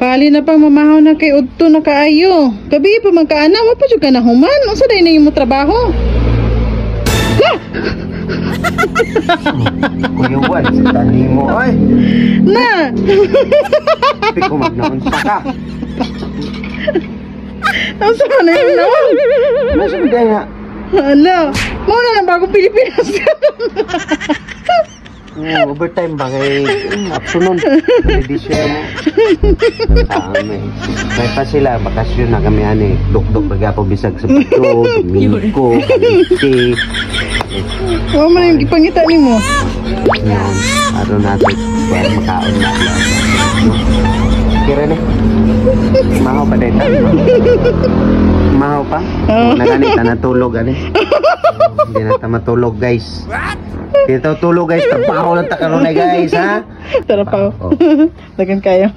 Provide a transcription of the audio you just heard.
Kali na pang mamahaw na kay Udto na kaayo. Gabi pa man kaana, wa pa jud ka na human. Unsa day na imong trabaho? Kuya Juan, sa tali mo ay. Na. Piko magnaunsa ka. Unsa man na yun naman? Nasa bigay nga. Hala, mo na lang bagong Pilipinas. Overtime ba kay afternoon? Edisyon mo. May pa sila, bakasyon na kami ani. Duk-duk pag-apo bisag sa bato, Domingo, Kalite. Oo man yung ipangita ni mo. Yan, araw natin. Kaya makaon na. Kira na. Mahaw pa din. Mahaw pa? Naganita na tulog ani. Hindi na ta matulog guys. Dito tulog guys, trabaho lang ta karon guys ha. Tara pa. Dagan kayo.